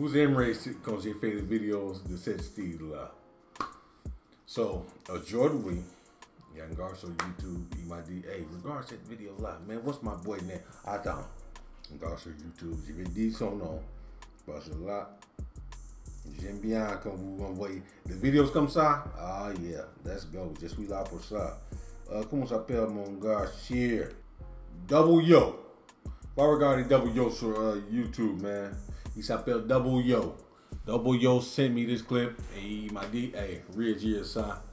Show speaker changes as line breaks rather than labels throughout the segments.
vous aimerez quand j'ai fait des vidéos de ce style-là. So, Jordan Wee, il regarde sur YouTube, il m'a dit, hey, regarde cette vidéo-là, man, what's my boy name? Attends, regarde sur YouTube, je vais dire son nom, parce que là, j'aime bien quand vous envoyez des vidéos comme ça. Ah yeah, let's go, je suis là pour ça. Comment s'appelle mon gars? Cheer. Double Yo. Va regarder Double Yo sur YouTube, man. Il s'appelle Double Yo. Double Yo sent me this clip et il m'a dit, hey, réagir à ça.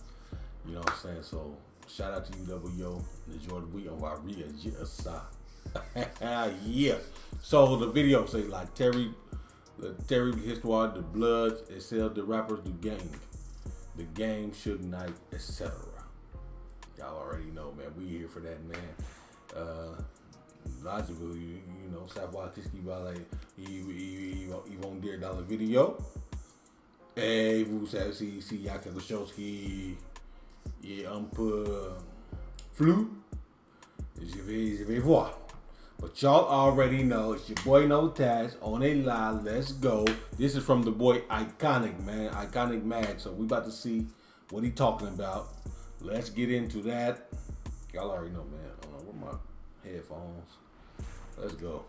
You know what I'm saying? So, shout out to you, Double Yo. The Jordan Wee, on va réagir à ça. Yeah. So, the video say like Terry, the terrible histoire de Bloods et celle de rappers du gang. The game, Suge Knight, etc. Y'all already know, man. We here for that, man. Logically, you know, savoir qu'est-ce qu'il va aller, ils vont dire dans la vidéo. Et vous savez s'il y a quelque chose qui est un peu flou, je vais voir. But y'all already know, it's your boy No Taz, on a live, let's go. This is from the boy Iconic, man, Iconic Mag. So we about to see what he talking about. Let's get into that. Y'all already know, man. I don't know where my headphones. Let's go.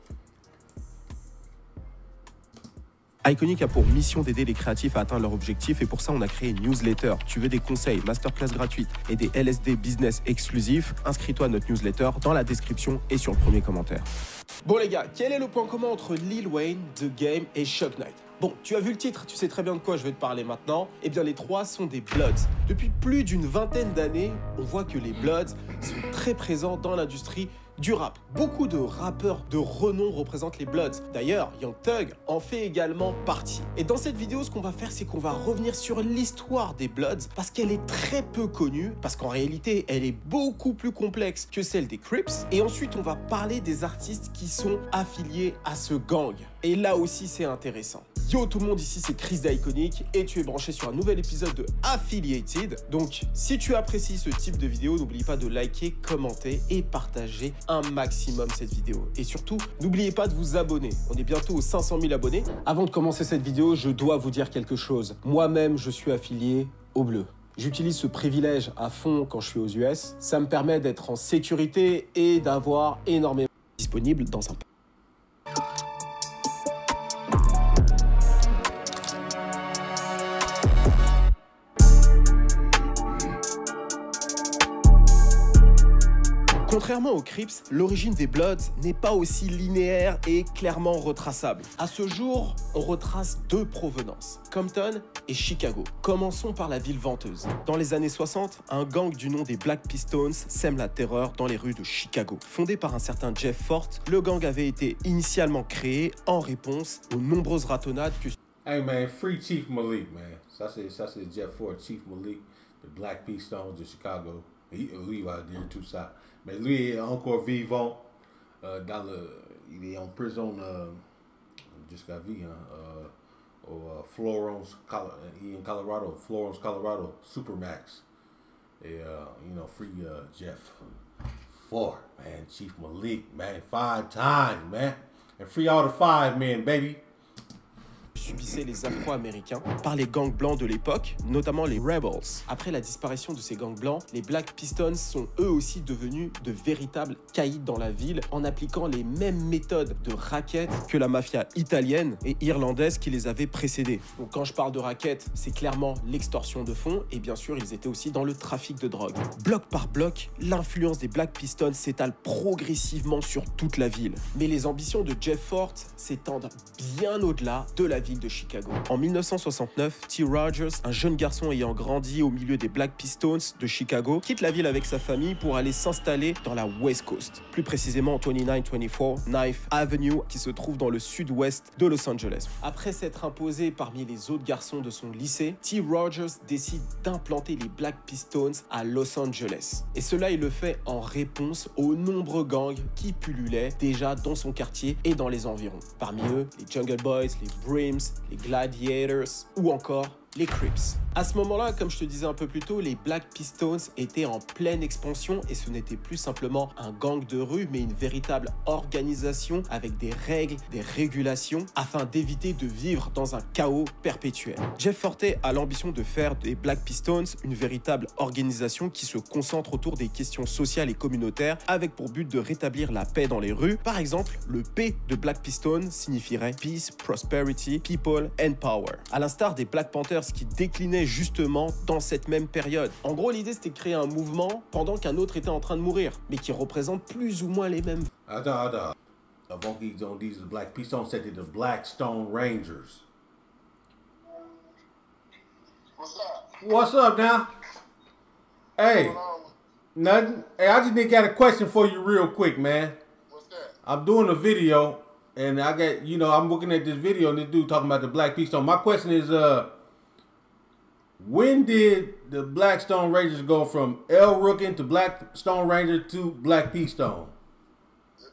Iconic a pour mission d'aider les créatifs à atteindre leur objectif et pour ça on a créé une newsletter. Tu veux des conseils, masterclass gratuites et des LSD business exclusifs? Inscris-toi à notre newsletter dans la description et sur le premier commentaire. Bon les gars, quel est le point commun entre Lil Wayne, The Game et Suge Knight? Bon, tu as vu le titre, tu sais très bien de quoi je vais te parler maintenant. Eh bien, les trois sont des Bloods. Depuis plus d'une vingtaine d'années, on voit que les Bloods sont très présents dans l'industrie du rap. Beaucoup de rappeurs de renom représentent les Bloods. D'ailleurs, Young Thug en fait également partie. Et dans cette vidéo, ce qu'on va faire, c'est qu'on va revenir sur l'histoire des Bloods parce qu'elle est très peu connue, parce qu'en réalité, elle est beaucoup plus complexe que celle des Crips. Et ensuite, on va parler des artistes qui sont affiliés à ce gang. Et là aussi, c'est intéressant. Yo tout le monde, ici c'est Chris d'Iconic et tu es branché sur un nouvel épisode de Affiliated. Donc si tu apprécies ce type de vidéo, n'oublie pas de liker, commenter et partager un maximum cette vidéo. Et surtout, n'oubliez pas de vous abonner. On est bientôt aux 500 000 abonnés. Avant de commencer cette vidéo, je dois vous dire quelque chose. Moi-même, je suis affilié au bleu. J'utilise ce privilège à fond quand je suis aux US. Ça me permet d'être en sécurité et d'avoir énormément disponible dans un... Contrairement aux Crips, l'origine des Bloods n'est pas aussi linéaire et clairement retraçable. À ce jour, on retrace deux provenances, Compton et Chicago. Commençons par la ville venteuse. Dans les années 60, un gang du nom des Black Pistons sème la terreur dans les rues de Chicago. Fondé par un certain Jeff Forte, le gang avait été initialement créé en réponse aux nombreuses ratonnades que...
Hey man, free Chief Malik, man. Ça c'est Jeff Forte, Chief Malik, the Black Pistons de Chicago. Lui va dire tout ça. Mais lui est encore vivant. Il est en prison jusqu'à vie. Au Florence, Colorado. Florence, Colorado. Supermax. Et, you know, free Jeff Forte, man. Chief Malik, man. 5 times, man. And free all the 5 men, baby.
Subissaient les Afro-Américains par les gangs blancs de l'époque, notamment les Rebels. Après la disparition de ces gangs blancs, les Black Pistons sont eux aussi devenus de véritables caïds dans la ville en appliquant les mêmes méthodes de racket que la mafia italienne et irlandaise qui les avait précédés. Donc quand je parle de racket, c'est clairement l'extorsion de fonds et bien sûr ils étaient aussi dans le trafic de drogue. Bloc par bloc, l'influence des Black Pistons s'étale progressivement sur toute la ville. Mais les ambitions de Jeff Forte s'étendent bien au-delà de la ville de Chicago. En 1969, T. Rogers, un jeune garçon ayant grandi au milieu des Black Pistons de Chicago, quitte la ville avec sa famille pour aller s'installer dans la West Coast, plus précisément 2924 Knife Avenue qui se trouve dans le sud-ouest de Los Angeles. Après s'être imposé parmi les autres garçons de son lycée, T. Rogers décide d'implanter les Black Pistons à Los Angeles. Et cela, il le fait en réponse aux nombreux gangs qui pullulaient déjà dans son quartier et dans les environs. Parmi eux, les Jungle Boys, les Brims, les Gladiators ou encore les Crips. À ce moment-là, comme je te disais un peu plus tôt, les Black Pistons étaient en pleine expansion et ce n'était plus simplement un gang de rue, mais une véritable organisation avec des règles, des régulations, afin d'éviter de vivre dans un chaos perpétuel. Jeff Forte a l'ambition de faire des Black Pistons une véritable organisation qui se concentre autour des questions sociales et communautaires, avec pour but de rétablir la paix dans les rues. Par exemple, le P de Black Pistons signifierait Peace, Prosperity, People and Power. À l'instar des Black Panthers qui déclinaient justement dans cette même période. En gros, l'idée c'était de créer un mouvement pendant qu'un autre était en train de mourir, mais qui représente plus ou moins les mêmes.
Avant qu'ils ont dit the Black Pistons, c'était the Black Stone Rangers.
What's up?
What's up now? Hey, nothing. Hey, I just got a question for you real quick, man.
What's that?
I'm doing a video, and I got, I'm looking at this video, and this dude talking about the Black Pistone. My question is, when did the Black Stone Rangers go from El Rookin to Black Stone Ranger to Black Pistone?
The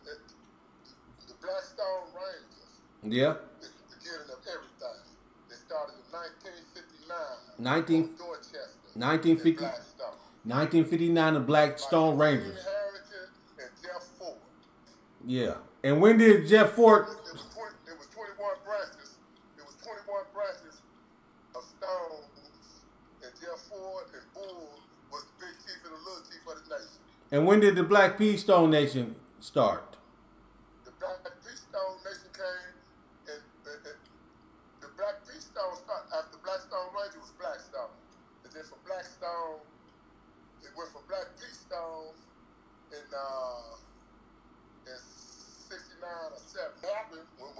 Black Stone Rangers.
Yeah.
It's the beginning of everything. They started in 1959.
1959, the Black Stone Rangers.
Harrington and Jeff Ford.
Yeah. And when did Jeff Ford?
It was 21 branches. It was 21 branches of Stones, and Jeff Ford and Bull was the big chief and the little chief of the nation.
And when did the Black Pistone Nation start?
The Black Pistone Nation came, and the Black Pistone started after Blackstone Ranger was Blackstone. And then from Blackstone, it went from Black Pistone in 69 or 7. It happened when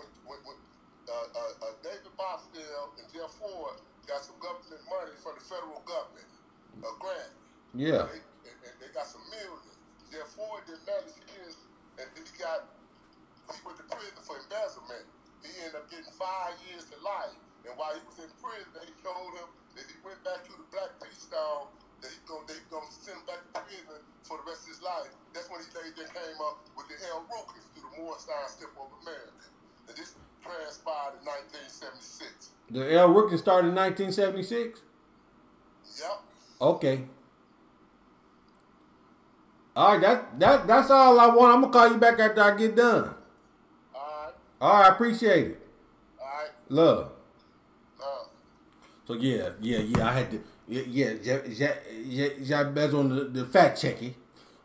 David Bobsdale and Jeff Ford got some government money from the federal government, a grant.
Yeah.
And they got some millions. Jeff Ford did manage his, and then he went to prison for embezzlement. He ended up getting 5 years to life. And while he was in prison, they told him that he went back to the Black Pistone, that they gonna send him back to prison for the rest of his life. That's when he later came up with the El Rukins through the Morristown Strip of America. And this transpired in 1976.
The El Rookin started in 1976?
Yep.
Okay. All right, that's all I want. I'm gonna call you back after I get done. All right, I appreciate it.
All right.
Love. So yeah, I had to, j'ai besoin de fact checking.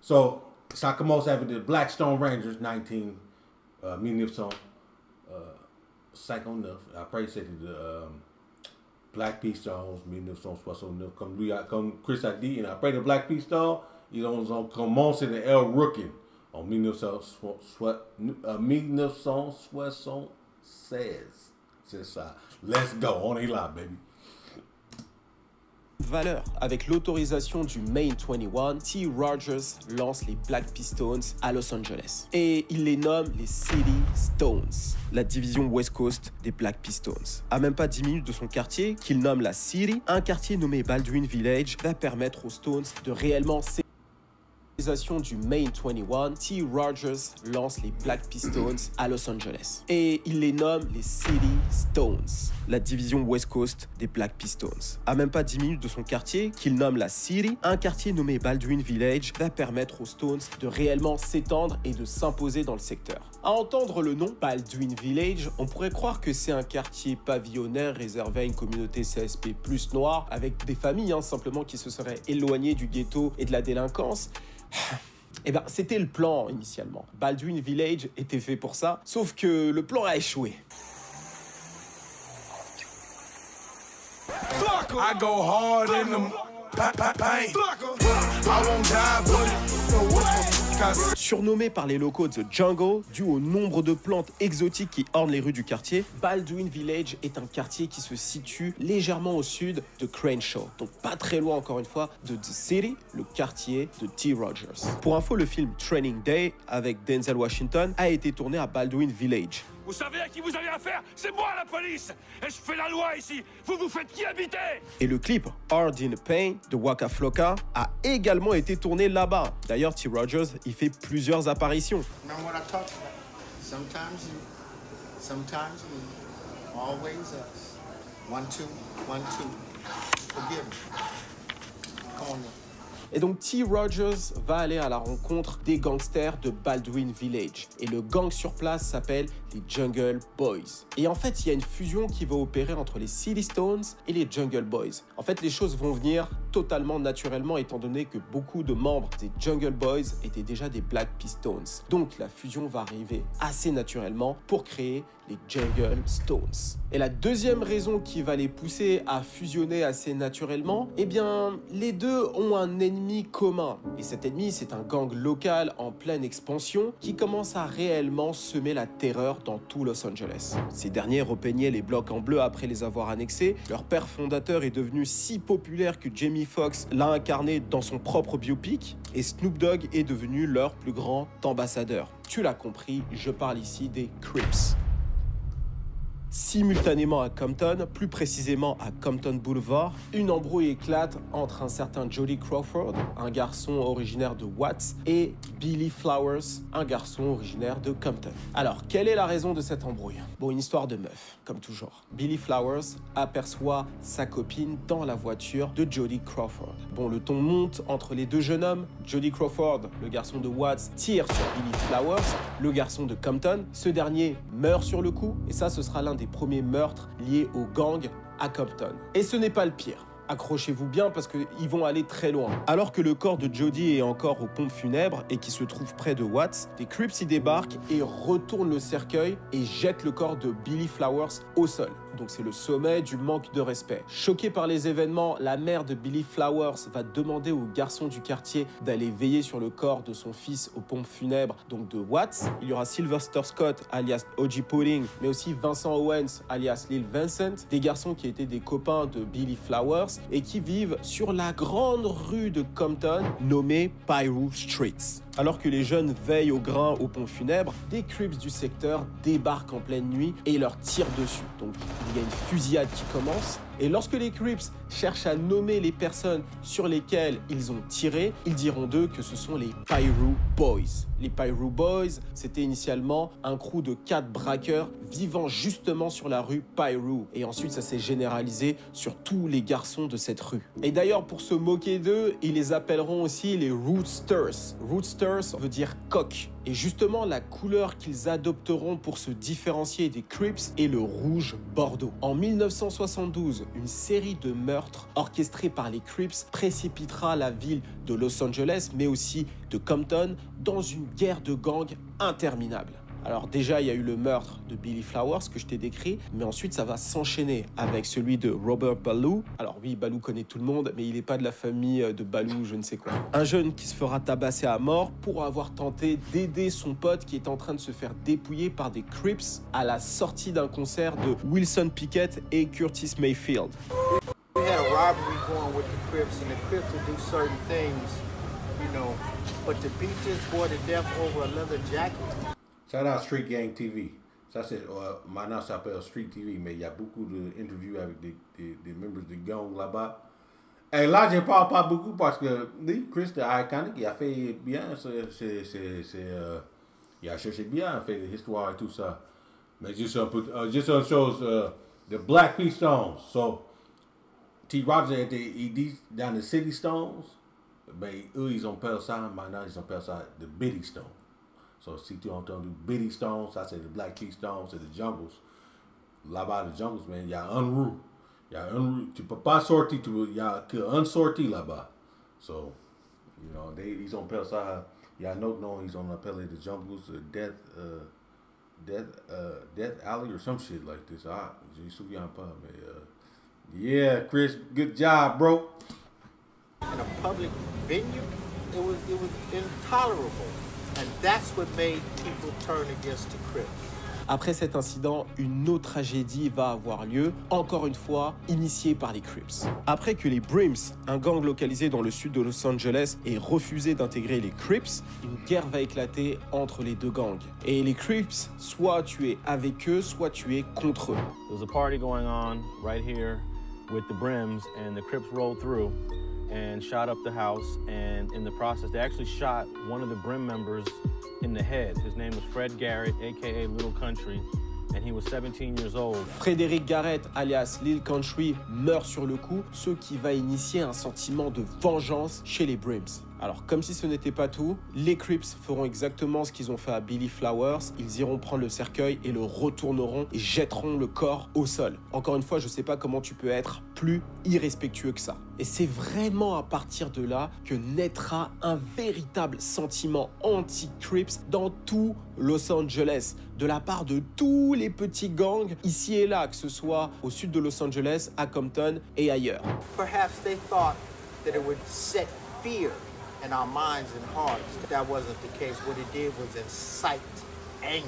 So ça commence avec the Black Stone Rangers 1959. Après c'était Black Pistons 1969. Comme Chris a dit, et après le Black Pistons, ils ont commencé le El Rookin en 1976. C'est ça. Let's go, on est là, baby.
Valeur. Avec l'autorisation du Main 21, T. Rogers lance les Black Pistons à Los Angeles. Et il les nomme les City Stones, la division West Coast des Black Pistons. À même pas 10 minutes de son quartier, qu'il nomme la City, un quartier nommé Baldwin Village va permettre aux Stones de réellement du Main 21, T. Rogers lance les Black Pistons à Los Angeles. Et il les nomme les City Stones, la division West Coast des Black Pistons. À même pas 10 minutes de son quartier, qu'il nomme la City, un quartier nommé Baldwin Village va permettre aux Stones de réellement s'étendre et de s'imposer dans le secteur. À entendre le nom Baldwin Village, on pourrait croire que c'est un quartier pavillonnaire réservé à une communauté CSP plus noire, avec des familles simplement qui se seraient éloignées du ghetto et de la délinquance. Eh bien, c'était le plan initialement. Baldwin Village était fait pour ça, sauf que le plan a échoué. I go hard in the pain. I won't die for it. Surnommé par les locaux The Jungle, dû au nombre de plantes exotiques qui ornent les rues du quartier, Baldwin Village est un quartier qui se situe légèrement au sud de Crenshaw, donc pas très loin encore une fois de The City, le quartier de T. Rogers. Pour info, le film Training Day avec Denzel Washington a été tourné à Baldwin Village.
Vous savez à qui vous avez affaire? C'est moi la police! Et je fais la loi ici! Vous faites qui habiter?
Et le clip Hard in the Pain de Waka Flocka a également été tourné là-bas. D'ailleurs, T. Rogers y fait plusieurs apparitions.
Remember what I talked about? Sometimes you, sometimes me, always us. 1, 2, 1, 2. Forgive me. Come on now.
Et donc T. Rogers va aller à la rencontre des gangsters de Baldwin Village. Et le gang sur place s'appelle les Jungle Boys. Et en fait, il y a une fusion qui va opérer entre les City Stones et les Jungle Boys. En fait, les choses vont venir totalement naturellement étant donné que beaucoup de membres des Jungle Boys étaient déjà des Black Pistons. Donc la fusion va arriver assez naturellement pour créer les Jungle Stones. Et la deuxième raison qui va les pousser à fusionner assez naturellement, eh bien, les deux ont un ennemi commun. Et cet ennemi, c'est un gang local en pleine expansion qui commence à réellement semer la terreur dans tout Los Angeles. Ces derniers repeignaient les blocs en bleu après les avoir annexés. Leur père fondateur est devenu si populaire que Jamie Foxx l'a incarné dans son propre biopic. Et Snoop Dogg est devenu leur plus grand ambassadeur. Tu l'as compris, je parle ici des Crips. Simultanément à Compton, plus précisément à Compton Boulevard, une embrouille éclate entre un certain Jody Crawford, un garçon originaire de Watts, et Billy Flowers, un garçon originaire de Compton. Alors, quelle est la raison de cette embrouille? Bon, une histoire de meuf, comme toujours. Billy Flowers aperçoit sa copine dans la voiture de Jody Crawford. Bon, le ton monte entre les deux jeunes hommes. Jody Crawford, le garçon de Watts, tire sur Billy Flowers, le garçon de Compton. Ce dernier meurt sur le coup, et ça, ce sera l'un des premiers meurtres liés au gang à Compton. Et ce n'est pas le pire. Accrochez-vous bien parce qu'ils vont aller très loin. Alors que le corps de Jody est encore aux pompes funèbres et qui se trouve près de Watts, des Crips y débarquent et retournent le cercueil et jettent le corps de Billy Flowers au sol. Donc c'est le sommet du manque de respect. Choquée par les événements, la mère de Billy Flowers va demander aux garçons du quartier d'aller veiller sur le corps de son fils aux pompes funèbres, donc de Watts. Il y aura Sylvester Scott, alias O.J. Pudding, mais aussi Vincent Owens, alias Lil Vincent, des garçons qui étaient des copains de Billy Flowers et qui vivent sur la grande rue de Compton, nommée Piru Streets. Alors que les jeunes veillent au grain aux pompes funèbres, des Crips du secteur débarquent en pleine nuit et leur tirent dessus. Donc il y a une fusillade qui commence. Et lorsque les Crips cherchent à nommer les personnes sur lesquelles ils ont tiré, ils diront d'eux que ce sont les Piru Boys. Les Piru Boys, c'était initialement un crew de 4 braqueurs vivant justement sur la rue Piru. Et ensuite, ça s'est généralisé sur tous les garçons de cette rue. Et d'ailleurs, pour se moquer d'eux, ils les appelleront aussi les Roosters. Roosters veut dire coq. Et justement, la couleur qu'ils adopteront pour se différencier des Crips est le rouge bordeaux. En 1972, une série de meurtres orchestrés par les Crips précipitera la ville de Los Angeles, mais aussi de Compton, dans une guerre de gangs interminable. Alors déjà, il y a eu le meurtre de Billy Flowers que je t'ai décrit, mais ensuite ça va s'enchaîner avec celui de Robert Ballou. Alors oui, Ballou connaît tout le monde, mais il n'est pas de la famille de Ballou, je ne sais quoi. Un jeune qui se fera tabasser à mort pour avoir tenté d'aider son pote qui est en train de se faire dépouiller par des Crips à la sortie d'un concert de Wilson Pickett et Curtis Mayfield.
We had a rivalry going with the Crips, and the Crips would do certain things, you know, but to beat this boy to death over a leather jacket.
Shout out Street Gang TV. Ça, c'est, maintenant, ça s'appelle Street TV, mais il y a beaucoup d'interviews avec des membres de gang là-bas. Et là, je parle pas beaucoup parce que Chris de Iconic, il a fait bien, il a cherché bien, fait l'histoire et tout ça. Mais juste une chose, the Black P-Stones. So, T. Rogers, il dit dans les City Stones, mais eux, ils appellent ça, maintenant, ils appellent ça the Biddy Stones. So, si tu entends du Biddy Stones, ça c'est le Black Keystone, c'est le Jungles. Là-bas, les Jungles, man, il y a un rue. Il y a un rue. Tu peux pas sortir, il y a qu'un sorti là-bas. So, you know, ils ont appelé ça, il y a un autre nom, ils ont appelé les Jungles Death Alley or some shit like this. Je me souviens pas, mais yeah, Chris, good job, bro.
In a public venue, it was intolerable. And that's what made people turn against the Crips.
Après cet incident, une autre tragédie va avoir lieu, encore une fois initiée par les Crips. Après que les Brims, un gang localisé dans le sud de Los Angeles, aient refusé d'intégrer les Crips, une guerre va éclater entre les deux gangs. Et les Crips, soit tu es avec eux, soit tu es contre eux.
There was a party going on right here with the Brims, and the Crips rolled through and shot up the house, and in the process they actually shot one of the Brim members in the head. His name was Fred Garrett, aka Little Country, and he was 17 years old.
Frédéric Garrett, alias Lil Country, meurt sur le coup, ce qui va initier un sentiment de vengeance chez les Brims. Alors, comme si ce n'était pas tout, les Crips feront exactement ce qu'ils ont fait à Billy Flowers. Ils iront prendre le cercueil et le retourneront et jetteront le corps au sol. Encore une fois, je ne sais pas comment tu peux être plus irrespectueux que ça. Et c'est vraiment à partir de là que naîtra un véritable sentiment anti-Crips dans tout Los Angeles, de la part de tous les petits gangs ici et là, que ce soit au sud de Los Angeles, à Compton et ailleurs.
Perhaps they thought that it would set fear in our minds and hearts. That wasn't the case. What it did was incite anger.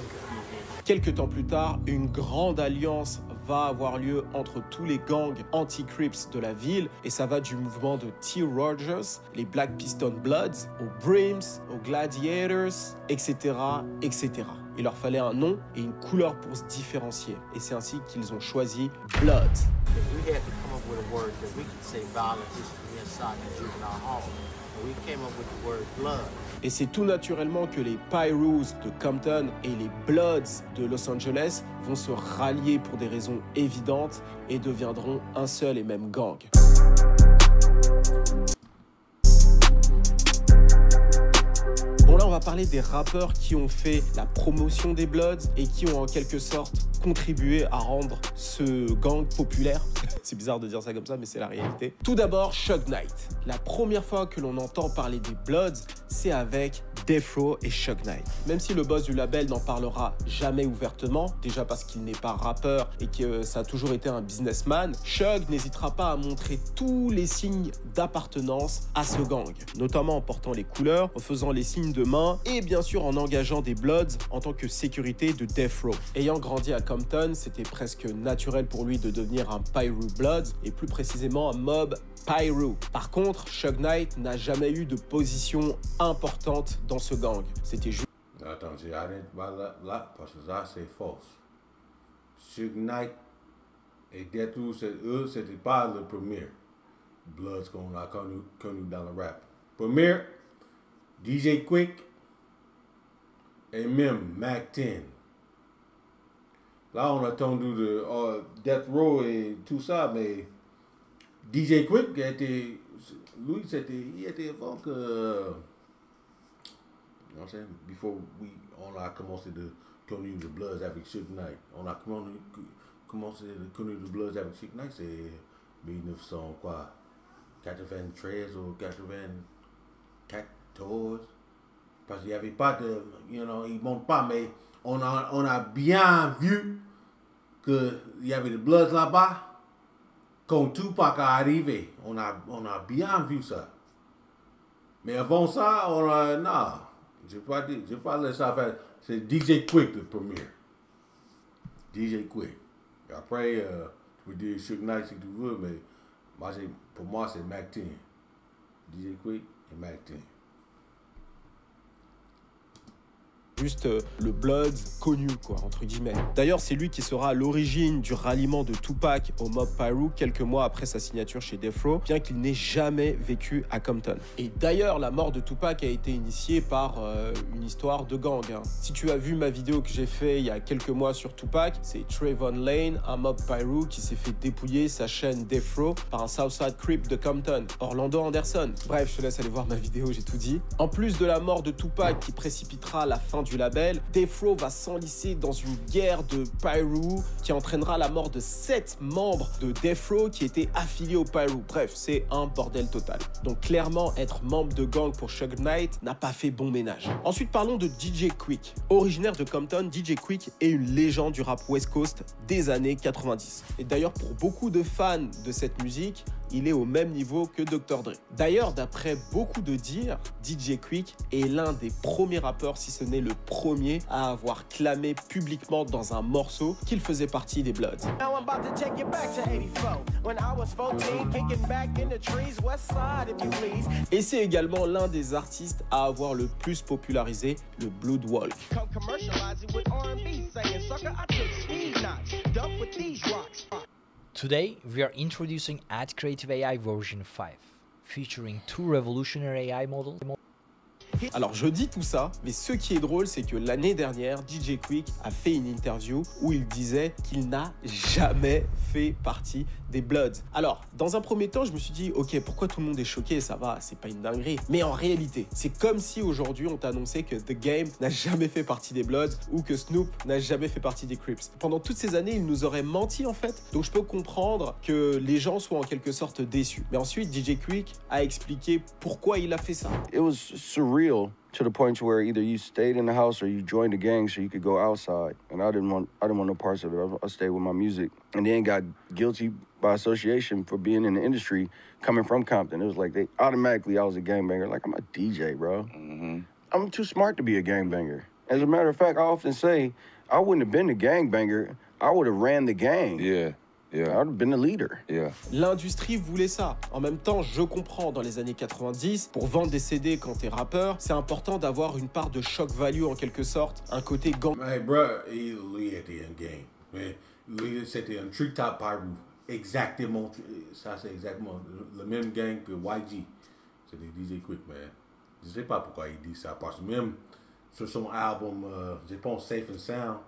Quelques temps plus tard, une grande alliance va avoir lieu entre tous les gangs anti-Crips de la ville et ça va du mouvement de T. Rogers, les Black Piston Bloods, aux Brims, aux Gladiators, etc., etc. Il leur fallait un nom et une couleur pour se différencier et c'est ainsi qu'ils ont choisi Bloods.
We had to come up with a word that we could say violent history inside the juvenile hall. We came up with the word blood.
Et c'est tout naturellement que les Pyrus de Compton et les Bloods de Los Angeles vont se rallier pour des raisons évidentes et deviendront un seul et même gang. Bon là on va parler des rappeurs qui ont fait la promotion des Bloods et qui ont en quelque sorte contribué à rendre ce gang populaire. C'est bizarre de dire ça comme ça mais c'est la réalité. Tout d'abord Suge Knight. La première fois que l'on entend parler des Bloods, c'est avec Death Row et Suge Knight. Même si le boss du label n'en parlera jamais ouvertement, déjà parce qu'il n'est pas rappeur et que ça a toujours été un businessman, Suge n'hésitera pas à montrer tous les signes d'appartenance à ce gang, notamment en portant les couleurs, en faisant les signes de main et bien sûr en engageant des Bloods en tant que sécurité de Death Row. Ayant grandi à Compton, c'était presque naturel pour lui de devenir un Pyru Bloods et plus précisément un Mob Pyru. Par contre, Suge Knight n'a jamais eu de position importante dans ce gang. C'était juste...
Attends, j'ai arrêté là parce que ça c'est faux. Suge Knight et Death Row, c'était pas le premier Bloods qu'on a connu dans le rap. Premier, DJ Quick et même Mac 10. Là, on a entendu de Death Row et tout ça, mais DJ Quick était, lui, il était avant que, before on a commencé de connaître le Bloods avec Suge Knight. On a commencé de connaître le Bloods avec Suge Knight, c'est 1993 ou 94. Parce qu'il n'y avait pas de, il ne monte pas, mais on a bien vu qu'il y avait des Bloods là-bas. Quand Tupac est arrivé, on a bien vu ça. Mais avant ça, non, je ne vais pas laisser ça faire. C'est DJ Quick le premier. DJ Quick. Et après, tu peux dire Suge Knight si tu veux, mais pour moi, c'est Mac 10. DJ Quick et Mac 10.
Juste le Bloods connu, quoi, entre guillemets. D'ailleurs, c'est lui qui sera à l'origine du ralliement de Tupac au Mob Pyru quelques mois après sa signature chez Death Row, bien qu'il n'ait jamais vécu à Compton. Et d'ailleurs, la mort de Tupac a été initiée par une histoire de gang. Hein. Si tu as vu ma vidéo que j'ai fait il y a quelques mois sur Tupac, c'est Trayvon Lane, un Mob Pyru qui s'est fait dépouiller sa chaîne Death Row par un Southside Crip de Compton, Orlando Anderson. Bref, je te laisse aller voir ma vidéo, j'ai tout dit. En plus de la mort de Tupac qui précipitera la fin du label, Death Row va s'enlicer dans une guerre de Pyru qui entraînera la mort de 7 membres de Death Row qui étaient affiliés au Pyru. Bref, c'est un bordel total. Donc clairement, être membre de gang pour Suge Knight n'a pas fait bon ménage. Ensuite, parlons de DJ Quick. Originaire de Compton, DJ Quick est une légende du rap West Coast des années 90. Et d'ailleurs, pour beaucoup de fans de cette musique, il est au même niveau que Dr. Dre. D'ailleurs, d'après beaucoup de dires, DJ Quick est l'un des premiers rappeurs, si ce n'est le premier, à avoir clamé publiquement dans un morceau qu'il faisait partie des Bloods. Et c'est également l'un des artistes à avoir le plus popularisé le Blood Walk.
Today, we are introducing Ad Creative AI version 5, featuring 2 revolutionary AI models
Alors je dis tout ça, mais ce qui est drôle, c'est que l'année dernière, DJ Quick a fait une interview où il disait qu'il n'a jamais fait partie des Bloods. Alors, dans un premier temps, je me suis dit, ok, pourquoi tout le monde est choqué? Ça va, c'est pas une dinguerie. Mais en réalité, c'est comme si aujourd'hui on t'annonçait que The Game n'a jamais fait partie des Bloods ou que Snoop n'a jamais fait partie des Crips. Pendant toutes ces années, il nous aurait menti en fait. Donc je peux comprendre que les gens soient en quelque sorte déçus. Mais ensuite, DJ Quick a expliqué pourquoi il a fait ça.
It was surreal to the point where either you stayed in the house or you joined the gang so you could go outside. And I didn't want no parts of it. I stayed with my music. And then got guilty by association for being in the industry coming from Compton. It was like I was a gangbanger. Like, I'm a DJ, bro. Mm-hmm. I'm too smart to be a gangbanger. As a matter of fact, I often say I wouldn't have been a gangbanger. I would have ran the gang. Yeah. Yeah. I would have been the leader. Yeah.
L'industrie voulait ça. En même temps, je comprends, dans les années 90, pour vendre des CD quand t'es rappeur, c'est important d'avoir une part de shock value en quelque sorte, un côté gang.
Hey, bro, il était un gang. Mais lui, c'était un Treetop Pyru. Exactement, ça c'est exactement le même gang que YG. C'était DJ Quick, man. Je sais pas pourquoi il dit ça, parce que même sur son album, je pense Safe and Sound,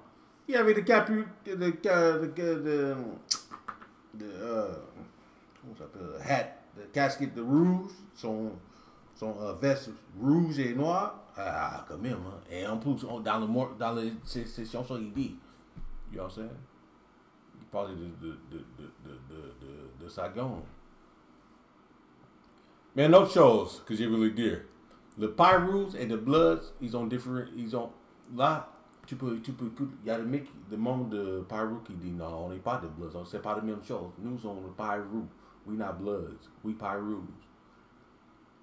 il y avait comment ça s'appelle, hat, le casquette de rouge, son veste rouge et noir. Ah, quand même, hein. Et en plus, dans les chansons, il dit, you know what I'm saying? Il parlait de sa gang. Mais une autre chose que j'ai voulu dire, le Pyrus et le Bloods, ils ont là, tu peux, il y a le monde de Pyru qui dit non, on n'est pas de Bloods, c'est pas la même chose. Nous sommes le Pyru, we not Bloods, we Pyrus.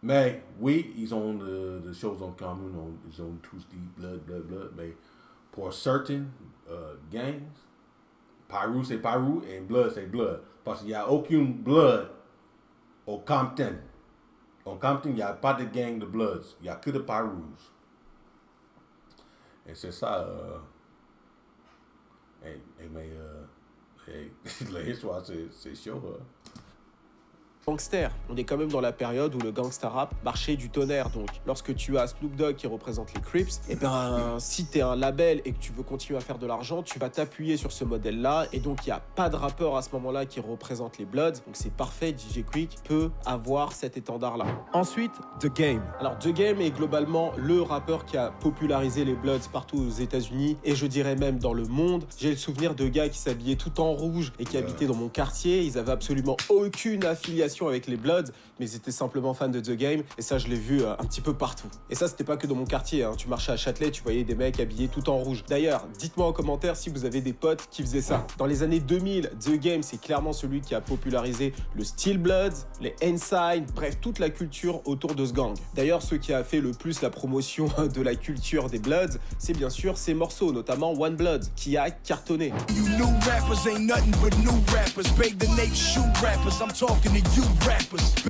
Mais oui, ils ont des choses en commun, ils ont tous dit blood, mais pour certains gangs, Pyru c'est Pyru et Blood c'est Blood. Parce qu'il n'y a aucune Blood au Compton. Au Compton, il n'y a pas de gang de Bloods, il n'y a que de Pyrus. Et c'est ça, l'histoire, c'est chaud, hein.
Gangster. On est quand même dans la période où le gangsta rap marchait du tonnerre. Donc, lorsque tu as Snoop Dogg qui représente les Crips, et ben, si t'es un label et que tu veux continuer à faire de l'argent, tu vas t'appuyer sur ce modèle-là. Et donc, il n'y a pas de rappeur à ce moment-là qui représente les Bloods. Donc, c'est parfait. DJ Quick peut avoir cet étendard-là. Ensuite, The Game. Alors, The Game est globalement le rappeur qui a popularisé les Bloods partout aux États-Unis et je dirais même dans le monde. J'ai le souvenir de gars qui s'habillaient tout en rouge et qui habitaient dans mon quartier. Ils avaient absolument aucune affiliation avec les Bloods, mais ils étaient simplement fans de The Game, et ça je l'ai vu un petit peu partout. Et ça c'était pas que dans mon quartier, hein. Tu marchais à Châtelet, tu voyais des mecs habillés tout en rouge. D'ailleurs, dites-moi en commentaire si vous avez des potes qui faisaient ça. Dans les années 2000, The Game c'est clairement celui qui a popularisé le Steel Bloods, les Ensign, bref toute la culture autour de ce gang. D'ailleurs, ce qui a fait le plus la promotion de la culture des Bloods, c'est bien sûr ces morceaux, notamment One Blood, qui a cartonné. You new rappers ain't nothing but new rappers. Break the neck, shoot rappers. I'm talking to you.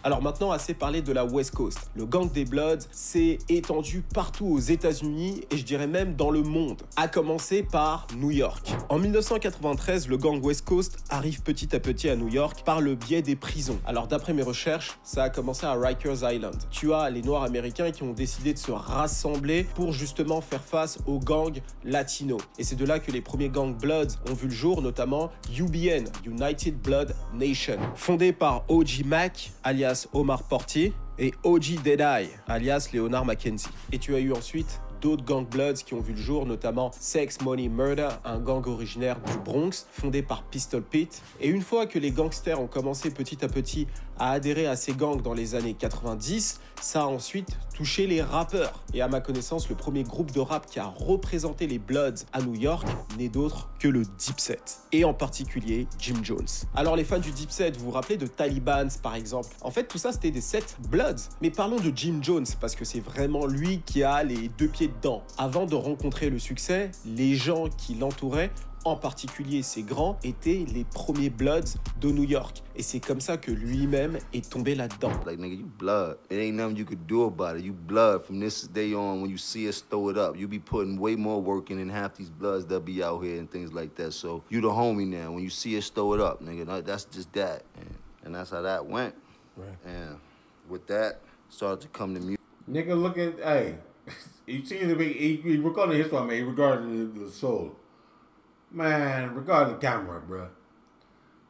Alors maintenant, assez parlé de la West Coast. Le gang des Bloods s'est étendu partout aux États-Unis et je dirais même dans le monde, à commencer par New York. En 1993, le gang West Coast arrive petit à petit à New York par le biais des prisons. Alors d'après mes recherches, ça a commencé à Rikers Island. Tu as les Noirs américains qui ont décidé de se rassembler pour justement faire face aux gangs latinos. Et c'est de là que les premiers gangs Bloods ont vu le jour, notamment UBN, United Blood Nation, fondé par O.G. Mac, alias Omar Portier, et O.G. Deadeye, alias Leonard Mackenzie. Et tu as eu ensuite d'autres gang Bloods qui ont vu le jour, notamment Sex Money Murder, un gang originaire du Bronx, fondé par Pistol Pete. Et une fois que les gangsters ont commencé petit à petit à adhérer à ces gangs dans les années 90, ça a ensuite touché les rappeurs. Et à ma connaissance, le premier groupe de rap qui a représenté les Bloods à New York n'est d'autre que le Dipset. Et en particulier Jim Jones. Alors les fans du Dipset, vous vous rappelez de Taliban par exemple? En fait, tout ça c'était des 7 Bloods. Mais parlons de Jim Jones, parce que c'est vraiment lui qui a les deux pieds dedans. Avant de rencontrer le succès, les gens qui l'entouraient, en particulier ses grands, étaient les premiers Bloods de New York. Et c'est comme ça que lui-même est tombé là-dedans.
Like, nigga, you blood. It ain't nothing you could do about it. You blood. From this day on, when you see us throw it up, you be putting way more work in than half these Bloods that be out here and things like that. So you the homie now. When you see us throw it up, nigga, that's just that. And that's how that went. Right. And with that, started to come to music.
Nigga, look at, hey, He seems to be, he recording his one, man. He regarding the soul. Man, regarding the camera, bro.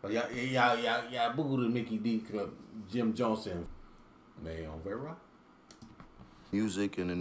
Y'all booed the Mickey D Club, Jim Johnson. Man, on Vera.
Music and the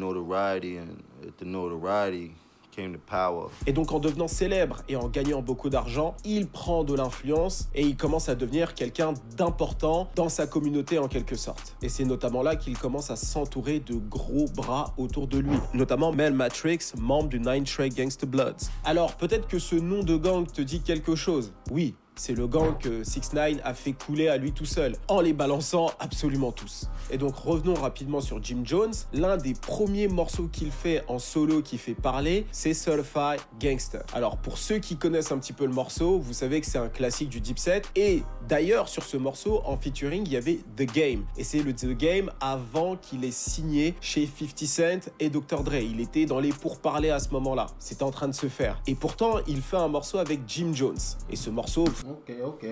notoriety came to power.
Et donc en devenant célèbre et en gagnant beaucoup d'argent, il prend de l'influence et il commence à devenir quelqu'un d'important dans sa communauté en quelque sorte. Et c'est notamment là qu'il commence à s'entourer de gros bras autour de lui, notamment Mel Matrix, membre du Nine Trey Gangsta Bloods. Alors peut-être que ce nom de gang te dit quelque chose. Oui, c'est le gang que 6ix9ine a fait couler à lui tout seul, en les balançant absolument tous. Et donc revenons rapidement sur Jim Jones. L'un des premiers morceaux qu'il fait en solo qui fait parler, c'est Certified Gangster. Alors pour ceux qui connaissent un petit peu le morceau, vous savez que c'est un classique du Dipset. Et d'ailleurs sur ce morceau, en featuring, il y avait The Game. Et c'est le The Game avant qu'il ait signé chez 50 Cent et Dr. Dre. Il était dans les pourparlers à ce moment-là. C'était en train de se faire. Et pourtant, il fait un morceau avec Jim Jones. Et ce morceau...
Ok.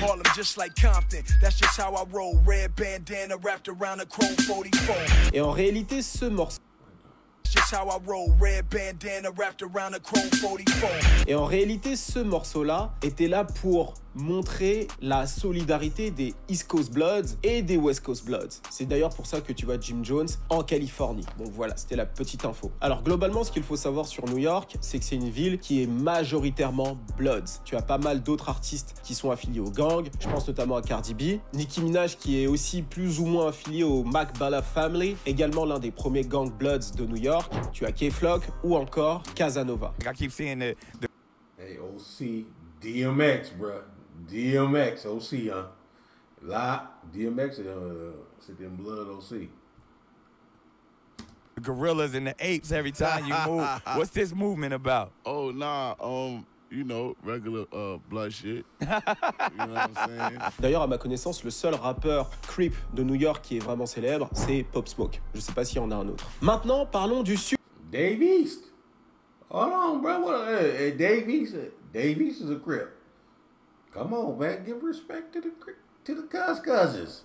Harlem just like Compton, that's just how I roll. Red bandana wrapped around a chrome 44.
Et en réalité, ce morceau...
Just how I roll, red bandana wrapped around a chrome 44.
Et en réalité, ce morceau-là était là pour montrer la solidarité des East Coast Bloods et des West Coast Bloods. C'est d'ailleurs pour ça que tu vois Jim Jones en Californie. Donc voilà, c'était la petite info. Alors globalement, ce qu'il faut savoir sur New York, c'est que c'est une ville qui est majoritairement Bloods. Tu as pas mal d'autres artistes qui sont affiliés au gang. Je pense notamment à Cardi B. Nicki Minaj qui est aussi plus ou moins affilié au Mac Balla Family, également l'un des premiers gang Bloods de New York. Tu as K-Flock ou encore Casanova.
I keep saying that. Hey, OC, DMX, bruh. DMX, OC, hein. Là, DMX, c'est un blood OC.
Gorillas and the apes every time you move. What's this movement about?
Oh, nah, you know, regular blood shit. You know what I'm saying?
D'ailleurs, à ma connaissance, le seul rappeur Crip de New York qui est vraiment célèbre, c'est Pop Smoke. Je sais pas s'il y en a un autre. Maintenant, parlons du sud.
Dave East. Hold on, bro. Dave East is a Crip. Come on, man. Give respect to the cousins.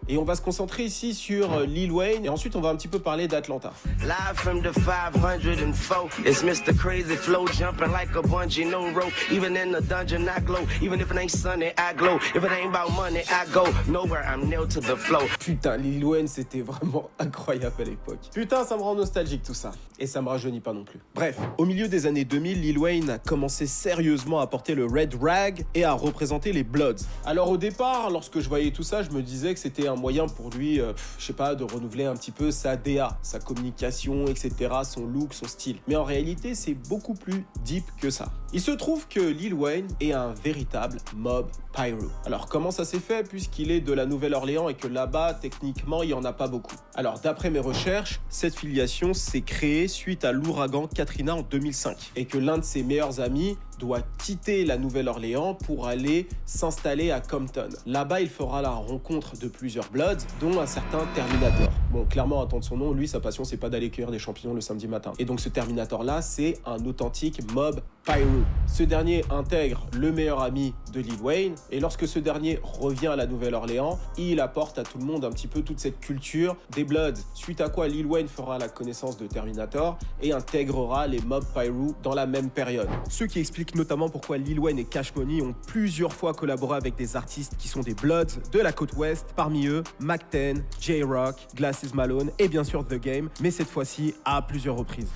Et on va se concentrer ici sur Lil Wayne et ensuite on va un petit peu parler d'Atlanta.
Live from the 504, it's Mr. Crazy Flow jumping like a bungee, no rope. Even in the dungeon I glow, even if it ain't sunny I glow. If it ain't about money I go nowhere, I'm nailed to the flow.
Putain, Lil Wayne c'était vraiment incroyable à l'époque. Putain, ça me rend nostalgique tout ça. Et ça me rajeunit pas non plus. Bref, au milieu des années 2000, Lil Wayne a commencé sérieusement à porter le Red Rag et à représenter les Bloods. Alors au départ, lorsque je voyais tout ça, je me disais que c'était un moyen pour lui, je sais pas, de renouveler un petit peu sa DA, sa communication, etc., son look, son style. Mais en réalité, c'est beaucoup plus deep que ça. Il se trouve que Lil Wayne est un véritable mob pyro. Alors comment ça s'est fait puisqu'il est de la Nouvelle-Orléans et que là-bas, techniquement, il n'y en a pas beaucoup. Alors d'après mes recherches, cette filiation s'est créée suite à l'ouragan Katrina en 2005 et que l'un de ses meilleurs amis doit quitter la Nouvelle-Orléans pour aller s'installer à Compton. Là-bas, il fera la rencontre de plusieurs Bloods, dont un certain Terminator. Bon, clairement, à entendre son nom, lui, sa passion, c'est pas d'aller cueillir des champignons le samedi matin. Et donc ce Terminator-là, c'est un authentique mob pyro. Ce dernier intègre le meilleur ami de Lil Wayne, et lorsque ce dernier revient à la Nouvelle-Orléans, il apporte à tout le monde un petit peu toute cette culture des Bloods, suite à quoi Lil Wayne fera la connaissance de Terminator et intégrera les mob pyro dans la même période. Ce qui explique notamment pourquoi Lil Wayne et Cash Money ont plusieurs fois collaboré avec des artistes qui sont des Bloods de la côte ouest, parmi eux Mac 10, J-Rock, Glasses Malone et bien sûr The Game, mais cette fois-ci à plusieurs reprises.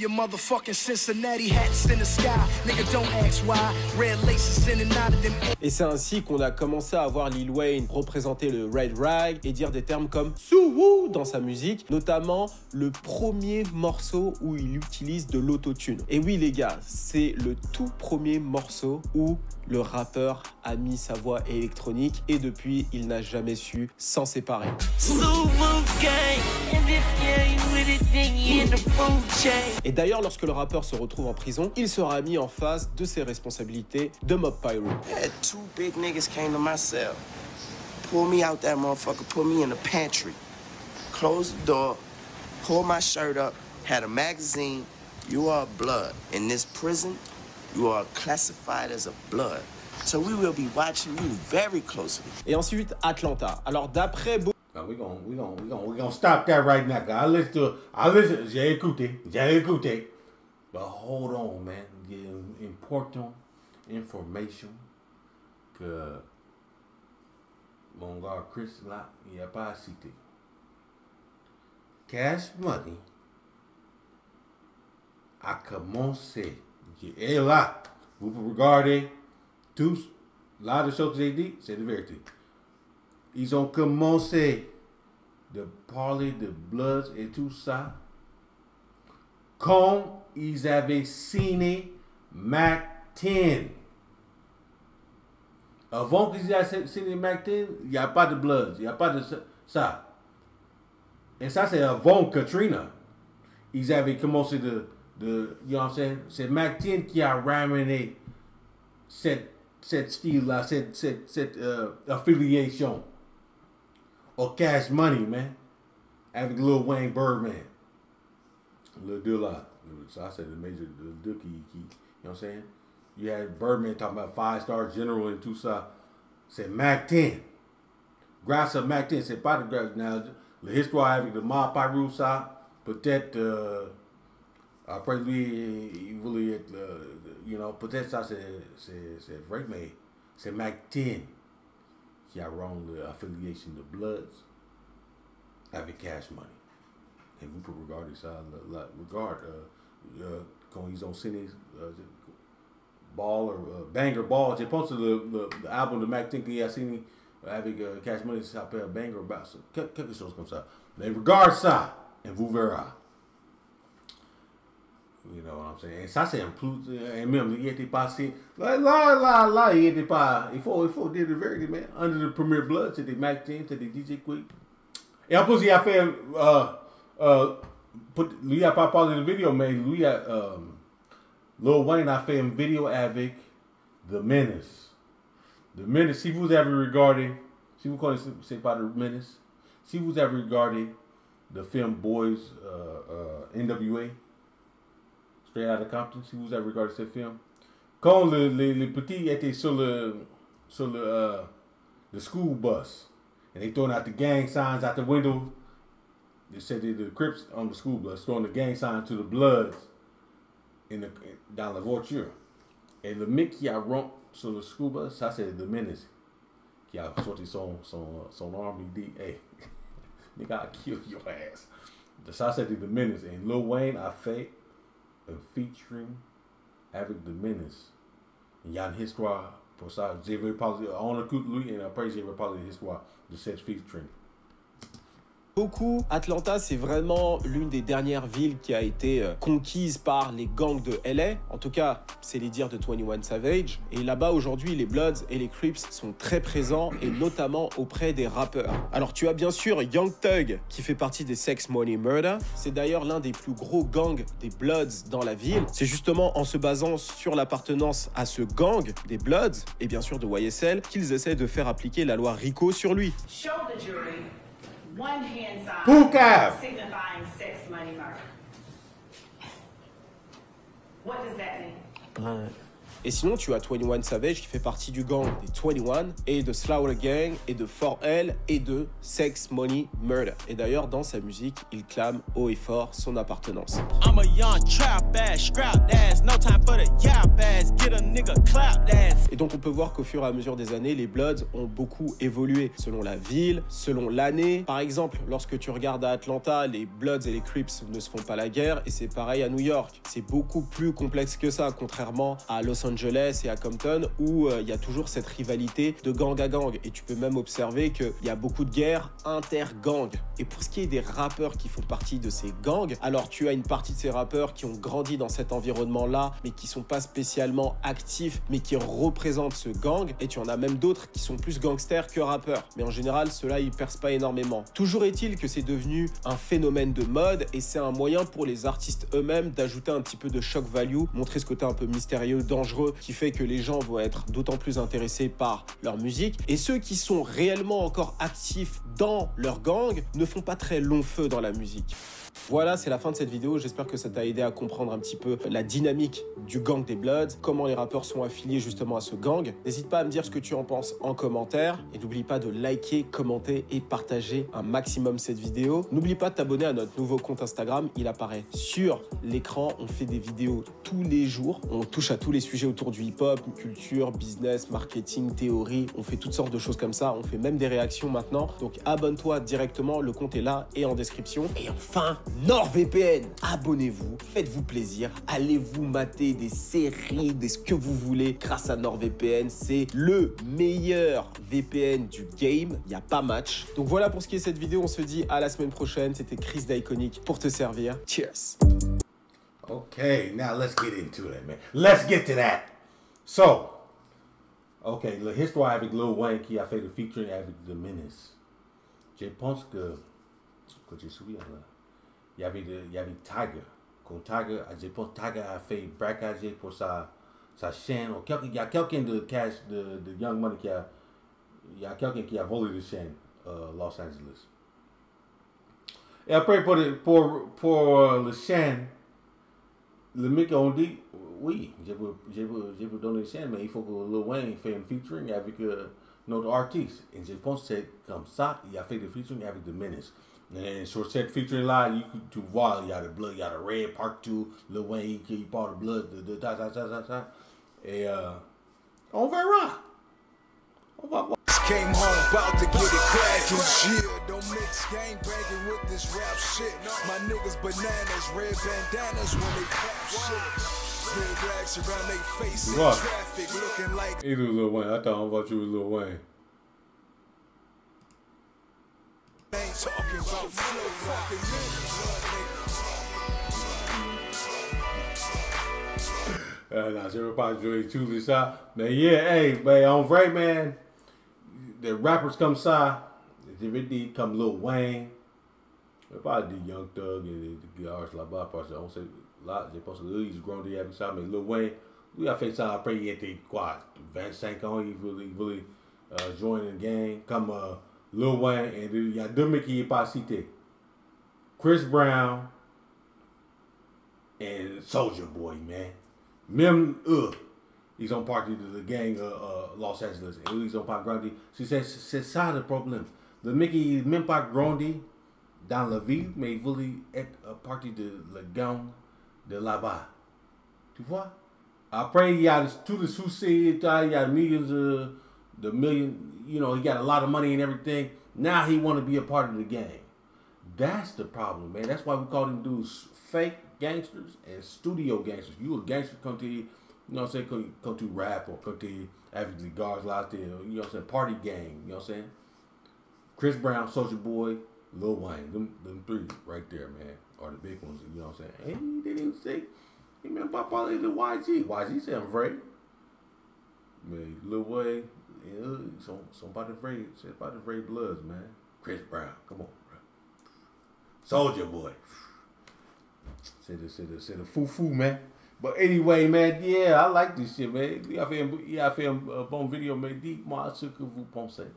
Your motherfucking Cincinnati hats in the sky. Nigga, don't ask why. Red laces in and out of them.
Et c'est ainsi qu'on a commencé à voir Lil Wayne représenter le Red Rag et dire des termes comme Suwoo dans sa musique, notamment le premier morceau où il utilise de l'autotune. Et oui les gars, c'est le tout premier morceau où le rappeur a mis sa voix électronique et depuis il n'a jamais su s'en séparer. Et d'ailleurs, lorsque le rappeur se retrouve en prison, il sera mis en face de ses responsabilités de mob pyro.
Two big niggas came to my cell, pull me out that motherfucker, put me in the pantry, close the door, pull my shirt up, had a magazine. You are blood in this prison. You are classified as a blood. So we will be watching you very closely.
Et ensuite, Atlanta. Alors d'après...
We gonna stop that right now. I listen, j'ai écouté. But hold on, man. Il y a une important information que mon gars Chris là, il n'a pas cité. Cash Money a commencé. Et là, vous pouvez regarder tous, là de choses que j'ai dit, c'est la vérité. Ils ont commencé de parler de Bloods et tout ça quand ils avaient signé Mac 10. Avant qu'ils aient signé Mac 10, il n'y a pas de Bloods, il n'y a pas de ça. Et ça, c'est avant Katrina. Ils avaient commencé you know what I'm saying? C'est Mac 10 qui a ramené cette style-là, cette affiliation au Cash Money, man. Avec Lil Wayne Birdman. Le deux là. Ça, c'est le major, le deux qui, you know what I'm saying? You had Birdman talking about 5-star general et tout ça. C'est Mac 10. Grâce à Mac 10, c'est pas de grâce. L'histoire avec le Mob Piru, ça, peut-être, après lui, il voulait être, you know, peut-être ça, c'est vrai, mais c'est Mac 10 qui a rendu l'affiliation de Bloods avec Cash Money. Et vous pouvez regarder ça, quand ils ont signé Ball, Banger Ball, j'ai pensé l'album de Mac 10 qu'il a signé avec Cash Money, ça s'appelle Banger Ball, quelque chose comme ça. Mais regarde ça, et vous verrez. You know what I'm saying? Et ça, c'est un plus, et même, il était passé, là, il était pas, il faut dire la vérité, man. Under the Premier Blood, c'était Mac 10, c'était DJ Quick. Et en plus, il a fait, lui n'a pas parlé de vidéo, mais lui a, Lil Wayne a fait une vidéo avec The Menace. The Menace, si vous avez regardé, si vous connaissez pas The Menace, si vous avez regardé le film Boys, NWA, Straight Outta Compton, si vous avez regardé ce film, quand les petits étaient sur le school bus, and they throwing out the gang signs out the window, they said the Crips on the school bus throwing the gang sign to the Bloods dans la voiture. Et le mec qui a rompu sur le school bus, ça c'est The Menace, qui a sorti son arme, il dit, hey, nigga, I'll kill your ass. Ça c'est The Menace. Et Lil Wayne a fait un featuring avec The Menace. Il y a une histoire pour ça. J'ai parlé, on écoute lui et après j'ai parlé de l'histoire de cette featuring.
Beaucoup, Atlanta, c'est vraiment l'une des dernières villes qui a été conquise par les gangs de LA. En tout cas, c'est les dires de 21 Savage. Et là-bas, aujourd'hui, les Bloods et les Crips sont très présents, et notamment auprès des rappeurs. Alors, tu as bien sûr Young Thug, qui fait partie des Sex Money Murder. C'est d'ailleurs l'un des plus gros gangs des Bloods dans la ville. C'est justement en se basant sur l'appartenance à ce gang des Bloods, et bien sûr de YSL, qu'ils essaient de faire appliquer la loi RICO sur lui.
Show the jury one hand sign signifying sex money murder. What does that mean?
Et sinon, tu as 21 Savage qui fait partie du gang des 21 et de Slaughter Gang et de 4L et de Sex Money Murder. Et d'ailleurs, dans sa musique, il clame haut et fort son appartenance. Et donc, on peut voir qu'au fur et à mesure des années, les Bloods ont beaucoup évolué selon la ville, selon l'année. Par exemple, lorsque tu regardes à Atlanta, les Bloods et les Crips ne se font pas la guerre, et c'est pareil à New York. C'est beaucoup plus complexe que ça, contrairement à Los Angeles et à Compton, où il y a toujours cette rivalité de gang à gang. Et tu peux même observer qu'il y a beaucoup de guerres inter-gangs. Et pour ce qui est des rappeurs qui font partie de ces gangs, alors tu as une partie de ces rappeurs qui ont grandi dans cet environnement-là, mais qui sont pas spécialement actifs, mais qui représentent ce gang. Et tu en as même d'autres qui sont plus gangsters que rappeurs. Mais en général, ceux-là, ils percent pas énormément. Toujours est-il que c'est devenu un phénomène de mode, et c'est un moyen pour les artistes eux-mêmes d'ajouter un petit peu de shock value, montrer ce côté un peu mystérieux, dangereux, qui fait que les gens vont être d'autant plus intéressés par leur musique. Et ceux qui sont réellement encore actifs dans leur gang ne font pas très long feu dans la musique. Voilà, c'est la fin de cette vidéo. J'espère que ça t'a aidé à comprendre un petit peu la dynamique du gang des Bloods, comment les rappeurs sont affiliés justement à ce gang. N'hésite pas à me dire ce que tu en penses en commentaire. Et n'oublie pas de liker, commenter et partager un maximum cette vidéo. N'oublie pas de t'abonner à notre nouveau compte Instagram. Il apparaît sur l'écran. On fait des vidéos tous les jours. On touche à tous les sujets autour du hip-hop, culture, business, marketing, théorie. On fait toutes sortes de choses comme ça. On fait même des réactions maintenant. Donc abonne-toi directement. Le compte est là et en description. Et enfin, NordVPN. Abonnez-vous. Faites-vous plaisir. Allez-vous mater des séries, ce que vous voulez grâce à NordVPN. C'est le meilleur VPN du game. Il n'y a pas match. Donc voilà pour ce qui est de cette vidéo. On se dit à la semaine prochaine. C'était Chris d'Iconic pour te servir. Cheers.
Okay, now let's get into it, man. Let's get to that. So, okay, l'histoire avec Lil Wayne qui a fait le featuring avec The Menace. Je pense que je me souviens là, il y avait Tiger. Quand Tiger, je pense Tiger a fait braquage pour sa chaîne. Il y a quelqu'un de Cash, de Young Money il y a quelqu'un qui a volé la chaîne Los Angeles. Et après pour la chaîne, le mec a dit, oui, je peux donner la chaîne, mais il faut que Lil Wayne fasse un featuring avec notre artiste. Et je pense que c'est comme ça, il a fait le featuring avec The Menace. Et sur cette featuring-là, tu vois, il y a le Blood, il y a le Red, Part 2, Lil Wayne qui parle de Blood, ça. Et on verra. On va voir.
Came home, about to get it crackin', shit. Don't mix gang banging with this rap shit. My niggas bananas, red bandanas when they clap shit. Big rags around they face in traffic, looking like.
He was Lil Wayne. I thought about you was Lil Wayne.
Ain't talking about fucking
non, je veux pas jouer tout ça. Mais yeah, hey, ben, en vrai, man, des rappers comme ça, je veux dire comme Lil Wayne, je veux pas dire Young Thug et des artistes là-bas, parce qu'on sait, là, je pense que lui, ils ont grandi avec ça, mais Lil Wayne, lui a fait ça après, il était quoi, 25 ans, il voulait join the gang, comme Lil Wayne, et il y a deux mecs qui n'est pas cité. Chris Brown et Soulja Boy, man. Même eux, ils ont parti de la gang Los Angeles. Et eux, ils n'ont pas grandi. C'est ça le problème. Le mec, il n'a même pas grandi dans la ville, mais il voulait être partie de la gang de là-bas. Tu vois? Après, il y a tout le souci, il y a millions, you know, he got a lot of money and everything. Now he want to be a part of the gang. That's the problem, man. That's why we call them dudes fake gangsters and studio gangsters. You a gangster come to, you know what I'm saying, come to rap or come to have the guards out there, you know what I'm saying, party gang, you know what I'm saying? Chris Brown, Soulja Boy, Lil Wayne, them three right there, man, are the big ones, you know what I'm saying? And he didn't even say, he meant by probably the YG. YG said I'm afraid. Mais Lil Wayne, sont pas afraid, c'est pas afraid Bloods, man. Chris Brown, come on, bro. Soulja Boy. C'est the fou, man. But anyway, man, yeah, I like this shit, man. Il a fait un bon vidéo, mais dites-moi ce que vous pensez.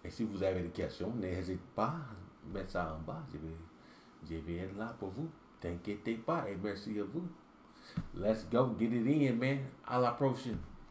Et si vous avez des questions, n'hésitez pas à mettre ça en bas. Je vais être là pour vous. T'inquiétez pas et merci à vous. Let's go, get it in, man. À la prochaine.